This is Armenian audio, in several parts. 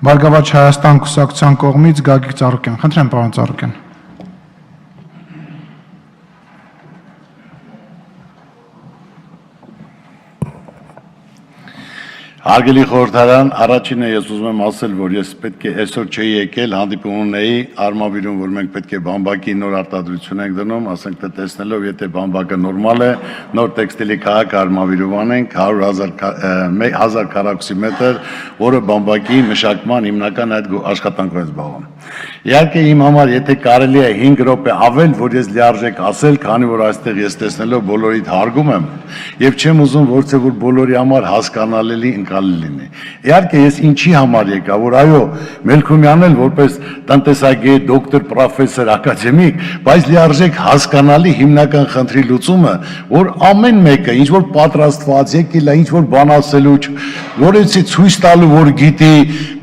Բարգավաճ Հայաստան կուսակցության կողմից Գագիկ Ծառուկյան, խնդրեմ պարոն Ծառուկյան։ Հարգելի խորհրդարան, առաջինը ես ուզում եմ ասել, որ ես պետք է այսօր չէի եկել, հանդիպում ունեի, արմավիրում, որ մենք պետք է բամբակի նոր արտադրություն ենք դնում, ասենք թե տեսնելով, եթե բամբակը նորմալ է, նոր տեքստիլի քաղաք արմավիրում անենք 100,000 քառակուսի մետր, որը բամբակի մշակման հիմնական այդ աշխատանքով է զբաղվում։ Իհարկե իմ համար, եթե կարելի է 5 րոպե ավել, որ ես լիարժեք ասել, քանի որ այստեղ ես տեսնելով բոլորիդ հարգում եմ, եւ չեմ ուզում որցե որ բոլորի համար հասկանալի լինի։ Իհարկե ես ինչի համար եկա, որ այո, Մելքումյանն էլ որպես տնտեսագետ, դոկտոր, պրոֆեսոր, ակադեմիկ, բայց լիարժեք հասկանալի հիմնական խնդրի լուծումը, որ ամեն մեկը ինչ որ պատրաստված եկել է, ինչ որ բան ասելու, որեցի ցույց տալու, որ գիտի,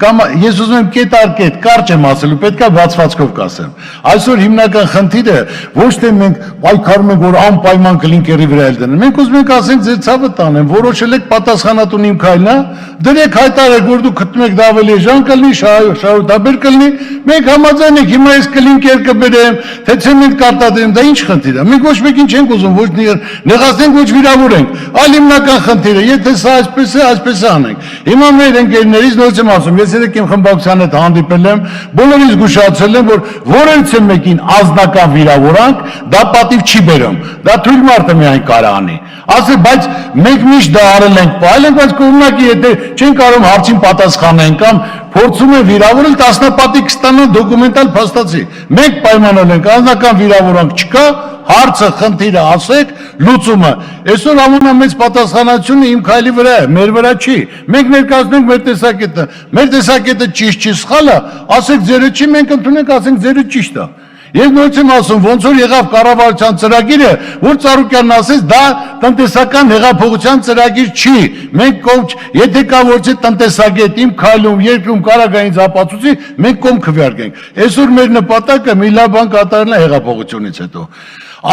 կամ ես ուզում եմ կետարկետ, կարճ եմ ասելու, պետքա բացվածքով կասեմ։ Այսօր հիմնական խնդիրը ոչ թե մենք պայքարում ենք, որ անպայման կլինկերի վրա էլ դնեն։ Մենք ուզում ենք ասենք ձեր ցավը տանեն, որոշել եք պատասխանատուն իմ քայլն է, դրեք հայտարարեք, որ դուք գտնում եք դա ավելի էժան կլինի, շահութաբեր կլինի, մենք համաձայն ենք, հիմա ես կլինկեր կբերեմ, թե ցեմենտ կարտադրեմ, դա ինչ խնդիր է։ Մենք ոչ մեկին չենք ուզում, ոչ նեղացնենք, ոչ վիրավորենք, այլ հիմնական խնդիրը, եթե սա այսպես է անենք։ Հիմա մեր ընկերներից նորից եմ ասում, ես երեք իմ խմբակցության հետ հանդիպել եմ, բոլորից զգուշացել եմ, որ որևէ մեկին ազնական վիրավորանք, դա պատիվ չի բերում, դա թույլ մարդը միայն կարող անի։ Ասել, բայց մենք միշտ դա արել ենք, պայել ենք, բայց կողմնակի եթե չեն կարող հարցին պատասխանեն կամ փորձում են վիրավորել, տասնապատիկ կստանան դոկումենտալ փաստացի։ Մենք պայմանել ենք, անձնական վիրավորանք չկա, հարցը, խնդիրը ասեք, լուծումը։ Այսօր ամենամեծ պատասխանատվությունը իմ քայլի վրա է, մեր վրա չի։ Մենք ներկայացնենք մեր տեսակետը։ Մեր տեսակետը ճիշտ չի, սխալ է, ասեք ձերը չի, մենք ընդունենք, ասենք ձերը ճիշտ է։ Ես նույնիսկ եմ ասում, ոնց որ եղավ կառավարության ծրագիրը, որ Ծառուկյանն ասեց, դա տնտեսական հեղափոխության ծրագիր չի։ Մենք կողմ, եթե կա որցե տնտեսագետ իմ քայլում, երկրում կարագային ապացույցի, մենք կողմ քվեարկենք։ Այսօր մեր նպատակը մի լավ բան կատարելն է հեղափոխությունից հետո։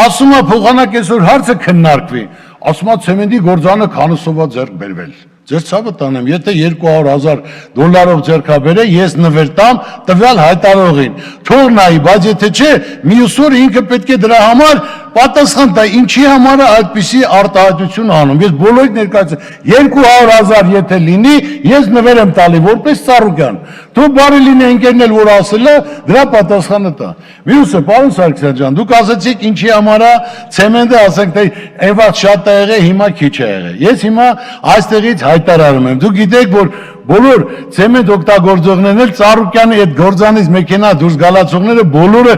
Ասում է փոխանակ այսօր հարցը քննարկվի, ասում է ցեմենտի գործանը քանսովա ձեռք բերվել։ Ձեր ցավը տանեմ, եթե 200,000 դոլարով ձեռքա բերե, ես նվեր տամ տվյալ հայտարարողին։ Թող նայի, բայց եթե չէ, մյուս օրը ինքը պետք է դրա համար պատասխան տա, ինչի համար է այդպիսի արտահայտություն անում։ Ես բոլորիդ ներկայացնում 200,000 եթե լինի, ես նվեր եմ տալի որպես Ծառուկյան։ Դու բարի լինի ընկերն որ ասել է, դրա պատասխանը տա։ Մյուսը, պարոն Սարգսյան ջան, դուք ասացիք ինչի համար է ցեմենտը, ասենք թե այնված շատ է եղել, հիմա քիչ է եղել։ Ես հիմա այստեղից հայտարարում եմ։ Դուք գիտեք, որ բոլոր ցեմենտ օգտագործողներն էլ Ծառուկյանի այդ գործանից մեքենա դուրս գալացողները բոլորը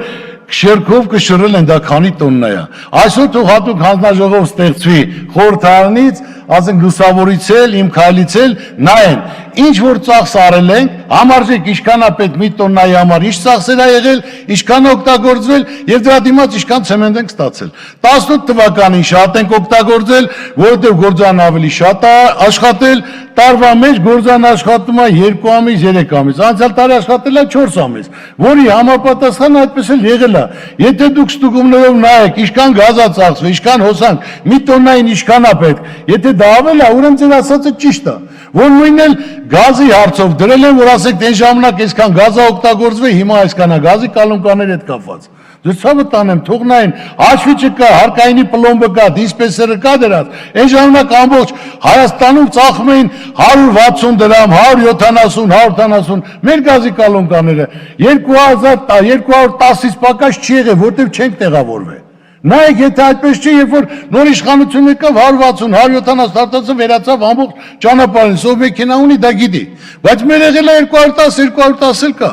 շերքով կշռել են, դա քանի տոննա է։ Այսօր թող հատուկ հանձնաժողով ստեղծվի խորհրդարանից, ասենք լուսավորիցել, իմ քայլիցել, նայեն, ինչ որ ծախս արել ենք, համարժեք ինչքանապետ մի տոննայի համար ինչ ծախսեր ա եղել, ինչքան օգտագործվել եւ դրա դիմաց ինչքան ցեմենտ ենք ստացել։ 18 թվականին շատ ենք օգտագործել, որովհետեւ գործան ավելի շատ է աշխատել, տարվա մեջ գործան աշխատում է 2 ամիս, 3 ամիս, անցյալ տարի աշխատել է 4 ամիս, որի համապատասխան այդպես էլ եղել է։ Եթե դուք ստուգումներով նայեք, ինչքան գազ է ծախսվել, ինչքան հոսանք, մի տոննային ինչքան է պետք, եթե դա ավել է, ուրեմն ձեր ասածը ճիշտ է։ Որ նույնն էլ գազի հարցով դրել են, որ ասեք այն ժամանակ այսքան գազ է օգտագործվել, հիմա այսքան է գազի կալոնկաների հետ կապված։ Ձեր ցավը տանեմ, թող նայեն, հաշվի չկա, հարկայինի պլոմբը կա, դիսպենսերը կա դրած։ Այն ժամանակ ամբողջ Հայաստանում ծախում էին 160 դրամ, 170, 170, մեր գազի կալոնկաները 210-ից պակաս չի եղել, որտեղ չենք տեղավորվել։ Նայեք, եթե այդպես չի, երբ որ նոր իշխանություն եկավ 160, 170 արտացը վերացավ ամբողջ ճանապարհին, ով մեքենա ունի, դա գիտի։ Բայց մեր եղել է 210, 210 էլ կա։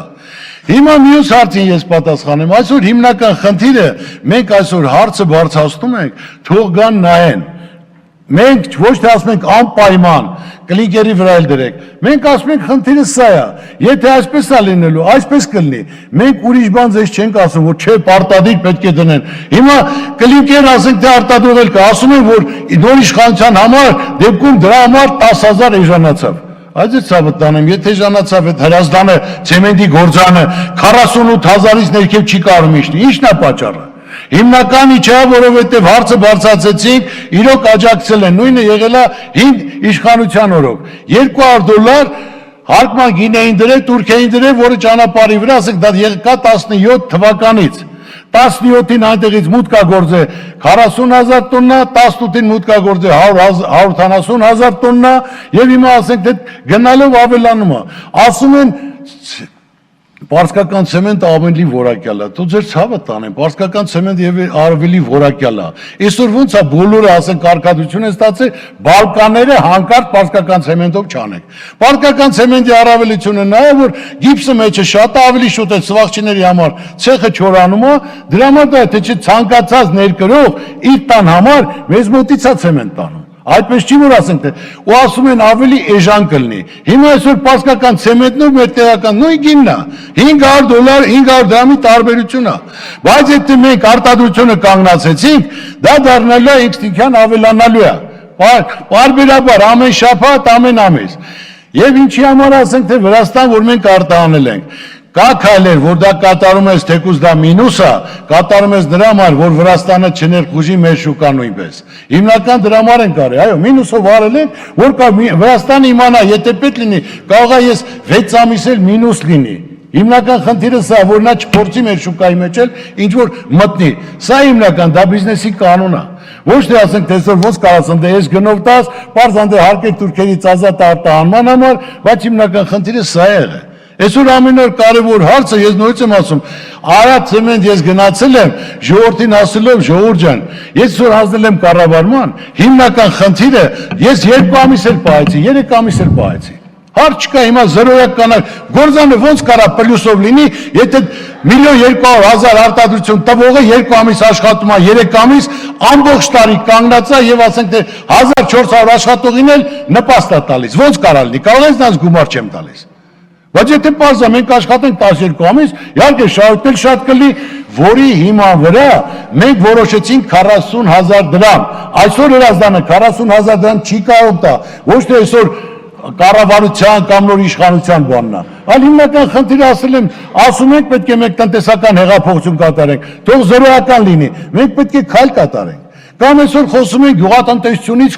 Հիմա մյուս հարցին ես պատասխանեմ, այսօր հիմնական խնդիրը մենք այսօր հարցը բարձրացնում ենք, թող գան նայեն։ Մենք ոչ թե ասում ենք անպայման կլինկերի վրա էլ դրեք։ Մենք ասում ենք խնդիրը սա է։ Եթե այսպես է լինելու, այսպես կլինի։ Մենք ուրիշ բան ձեզ չենք ասում, որ չէ, պարտադիր պետք է դնեն։ Հիմա կլինկեր ասենք թե արտադրել կա, ասում են, որ նոր իշխանության համար դեպքում դրա համար 10,000 էժանացավ։ Այդ ցավը տանեմ, եթե էժանացավ այդ Հրազդանը ցեմենտի գործանը 48,000-ից ներքև չի կարող իջնել։ Ի՞նչն է պատճառը։ Հիմնականի չէ, որովհետև հարցը բարձրացեցինք, իրոք աջակցել են, նույնը եղել է հին իշխանության օրոք։ $200 Հարկման գինեին դրել, Թուրքիային դրել, որը ճանապարհի վրա, ասենք դա եկա 17 թվականից։ 17-ին այնտեղից մուտք է գործել 40,000 տոննա, 18-ին մուտք է գործել 170,000 տոննա, եւ հիմա ասենք թե գնալով ավելանում է։ Ասում են պարսկական ցեմենտը ավելի որակյալ է։ Դու ձեր ցավը տանեն, պարսկական ցեմենտը եւ ավելի որակյալ է։ Այսօր ոնց է բոլորը ասենք արկադություն են ստացել, Բալկանները հանկարծ պարսկական ցեմենտով չանեք։ Պարսկական ցեմենտի առավելությունը նա է, որ գիպսը մեջը շատ ավելի շուտ է սվաղչիների համար ցեխը չորանում է, դրա համար դա թե չէ ցանկացած ներկրող իր տան համար մեզ մոտից է ցեմենտ տանում։ Այդպես չի որ ասենք թե ու ասում են ավելի էժան կլինի։ Հիմա այսօր պարսկական ցեմենտն ու մեր տեղական նույն գինն է։ $500, $500 դրամի տարբերություն է։ Բայց եթե մենք արտադրությունը կանգնացեցինք, դա դառնալու է ինքնին ավելանալու է։ Պարբերաբար ամեն շաբաթ, ամեն ամիս։ Եվ ինչի համար ասենք թե Վրաստան, որ մենք արտահանել ենք։ Կա քայլեր, որ դա կատարում ես, թեկուզ դա մինուս է, կատարում ես դրա համար, որ Վրաստանը չներխուժի մեր շուկա նույնպես։ Հիմնական դրա համար են կարի, այո, մինուսով արել են, որ կա Վրաստանը իմանա, եթե պետք լինի, կարող է ես 6 ամիս էլ մինուս լինի։ Հիմնական խնդիրը սա, որ նա չփորձի մեր շուկայի մեջ էլ ինչ որ մտնի։ Սա հիմնական դա բիզնեսի կանոն է։ Ոչ թե ասենք թե այսօր ոնց կարաս ընդ ես գնով տաս, բարձ ընդ հարկեր Թուրքիայից ազատ արտահանման համար, բայց հիմնական խնդիրը սա է եղել։ Այսօր ամենակարևոր հարցը ես նորից եմ ասում, Արադ ցեմենտ ես գնացել եմ ժողովրդին ասելով ժողովուրդ ջան, ես այսօր հասնել եմ կառավարման, հիմնական խնդիրը ես 2 ամիս էլ պահեցի, 3 ամիս էլ պահեցի։ Հարց չկա հիմա 0-յակ կանալ, գործանը ոնց կարա պլյուսով լինի, եթե 1,200,000 արտադրություն տվողը 2 ամիս աշխատում է, 3 ամիս ամբողջ տարի կանգնած է եւ ասենք թե 1,400 աշխատողին էլ նպաստ է տալիս, ոնց կարա լինի, կարող ես նրանց գումար չեմ տալիս։ Բայց եթե պարզա մենք աշխատենք 12 ամիս, իհարկե շահույթել շատ կլի, որի հիման վրա մենք որոշեցինք 40,000 դրամ։ Այսօր Հրազդանը 40,000 դրամ չի կարող տա, ոչ թե այսօր կառավարության կամ նոր իշխանության բանն է։ Այլ հիմնական խնդիրը ասում ենք պետք է մենք տնտեսական հեղափոխություն կատարենք, թող 0-ական լինի, մենք պետք է քայլ կատարենք։ Կամ այսօր խոսում ենք գյուղատնտեսությունից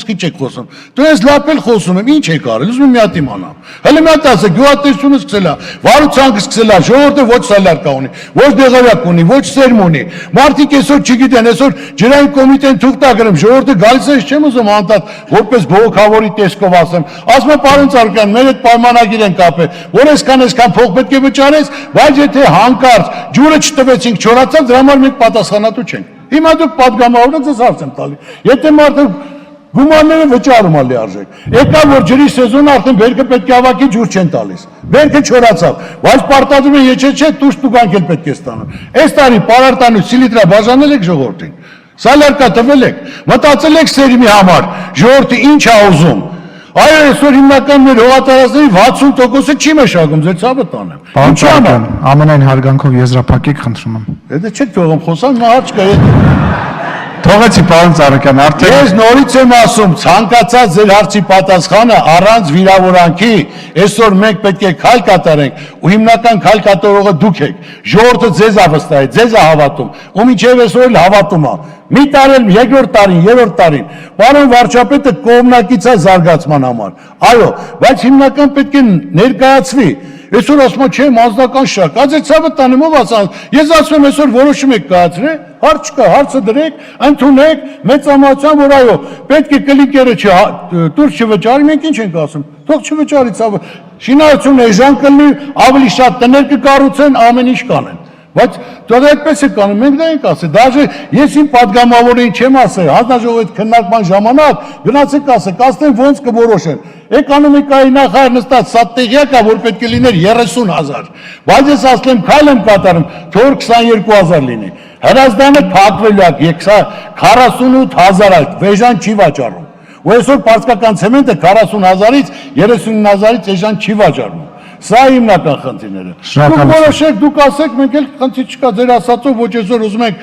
քիչ եք խոսում։ Դու ես լավ էլ խոսում եմ, ինչ եք արել, ուզում եմ մի հատ իմանամ։ Հələ մի հատ ասեք, գյուղատնտեսությունը սկսել է, վարուցանքը սկսել է, ժողովուրդը ոչ սալարկա ունի, ոչ դեղորյակ ունի, ոչ սերմ ունի։ Մարդիկ այսօր չգիտեն, այսօր ջրային կոմիտեն թուղթ տա գրում, ժողովուրդը գալիս է, չեմ ուզում անդադ որպես բողոքավորի տեսքով ասեմ։ Ասում եմ պարոն Ծառուկյան, մեր հետ պայմանագիր են կապել, որ այսքան փող պետք է վճարես, բայց եթե հանկարծ ջուրը չտվեցինք, չորացավ, դրա համար մենք պատասխանատու չենք։ Հիմա դուք պատգամավորը ձեզ հարց եմ տալի։ Եթե մարդը գումարները վճարում է լիարժեք, եկա որ ջրի սեզոնը արդեն բերքը պետք է հավաքի ջուր չեն տալիս։ Բերքը չորացավ, բայց պարտադրում են չէ, տուշ տուգանք էլ պետք է ստանան։ Այս տարի պարարտանու սիլիտրա բաժանել եք ժողովրդին։ Սալարկա տվել եք, մտածել եք սերմի համար, ժողովրդը ինչ է ուզում։ Այո, այսօր հիմնական մեր հողատարածքների 60%-ը չի մեշակում, ձեր ցավը տանեմ։ Պարոն Ծառուկյան, ամենայն հարգանքով եզրափակեք, խնդրում եմ։ Եթե չեք թողում խոսալ, նա հարց կա։ Թողեցի պարոն Ծառուկյան, արդեն Ես նորից եմ ասում, ցանկացած ձեր հարցի պատասխանը առանց վիրավորանքի, այսօր մենք պետք է քայլ կատարենք, ու հիմնական քայլ կատարողը դուք եք։ Ժողովուրդը ձեզ է վստահել, ձեզ է հավատում, ու մինչև այսօր էլ հավատում է։ Մի տարի, երկրորդ տարին, երրորդ տարին։ Պարոն վարչապետը կողմնակից է զարգացման համար։ Այո, բայց հիմնական պետք է ներկայացվի։ Այսօր ասում եմ, չէ, անձնական շարք, այո, ցավը տանեմ ով ասած։ Ես ասում եմ, այսօր որոշում եք կայացրել, հարց չկա, հարցը դրեք, ընդունեք, մեծամասնության, որ այո, պետք է կլիկերը դուրս չվճարի, մենք ինչ ենք ասում։ Թող չվճարի ցավը։ Շինարարությունը էժան կլինի, ավելի շատ տներ կկառուցեն, ամեն ինչ կանեն։ Բայց դա այդպես է կանում, մենք դա ենք ասել, դաժե ես իմ պատգամավորին չեմ ասել, հանձնաժողովի քննարկման ժամանակ գնացեք ասեք, ասեն ոնց կորոշեն։ Էկոնոմիկայի նախարար նստած սատտեղյակ է, որ պետք է լիներ 30,000, բայց ես ասել եմ քայլ եմ կատարում, թող 22,000 լինի։ Հրազդանը փակվելու է 48,000, վեժան չի վաճառում։ Ու այսօր պարսկական ցեմենտը 40,000-ից 39,000-ից էժան չի վաճառում։ Սա հիմնական խնդիրները։ Դուք որոշեք, դուք ասեք, մենք էլ խնդիր չկա ձեր ասածով, ոչ այսօր ուզում ենք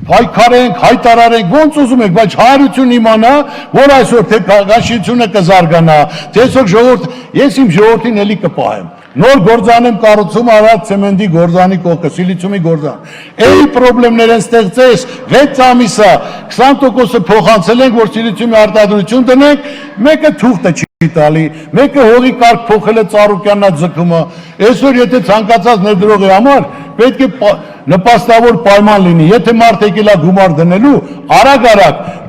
հայքարենք, հայտարարենք, ոնց ուզում եք, բայց հայրություն իմանա, որ այսօր թե գաշինությունը կզարգանա, թե այսօր ժողովուրդ, ես իմ ժողովրդին էլի կպահեմ։ Նոր գործանեմ կառուցում Արադ ցեմենտի գործանի կողքը, սիլիցիումի գործան։ Էլի խնդիրներ են ստեղծես, 6 ամիս է, 20%-ը փոխանցել ենք, որ սիլիցիումի արտադրություն դնենք, մեկը թուղթը չի տալի, մեկը հողի կարգ փոխել է Ծառուկյաննա ձգումը, այսօր եթե ցանկացած ներդրողի համար պետք է նպաստավոր պայման լինի, եթե մարդ եկել է գումար դնելու, արագ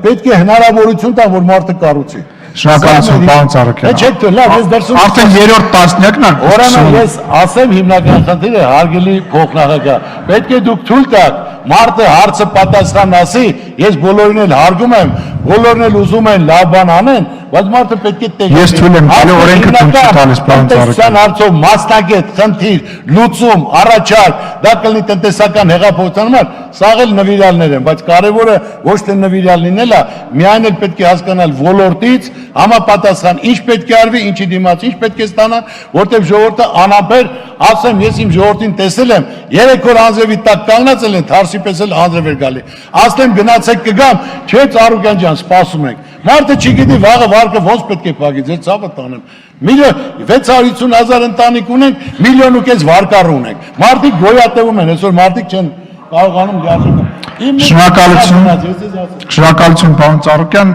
պետք է հնարավորություն տա, որ մարդը կառուցի։ Շնորհակալություն, պարոն Ծառուկյան։ Չէ, լավ, ես դրսում Արդեն երրորդ տասնյակն է։ Օրենա ես ասեմ հիմնական խնդիրը հարգելի փոխնախագահ, պետք է դուք թույլ տաք մարդը հարցը պատասխան ասի, ես բոլորին էլ հարգում եմ, բոլորն էլ ուզում են լավ բան անեն, բայց մարդը պետք է տեղի։ Ես թույլ եմ տալի, օրենքը թույլ չի տալիս, պարոն Ծառուկյան։ Հարցով մասնագետ, խնդիր, լուծում, առաջարկ, դա կլինի տնտեսական հեղափոխության համար, սաղ էլ նվիրալներ են, բայց կարևորը ոչ թե նվիրալ լինելը, միայն էլ պետք է հասկանալ ոլորտից համապատասխան ինչ պետք է արվի, ինչի դիմաց ինչ պետք է ստանան, որտեղ ժողովուրդը անապեր, ասեմ, ես իմ ժողովրդին տեսել եմ, 3 օր անձրևի տակ կանգնած են, թարսի պես էլ անձրև էր գալի։ Ասեմ գնացեք կգամ, չէ Ծառուկյան ջան, սպասում ենք։ Մարդը չգիտի վաղը վարկը ոնց պետք է փակի, ձեր ցավը տանեմ։ 650,000 ընտանիք ունենք, 1,5 միլիոն վարկառ ունենք։ Մարդիկ գոյատևում են, այսօր մարդիկ չեն կարողանում գարշակը։ Շնորհակալություն, պարոն Ծառուկյան։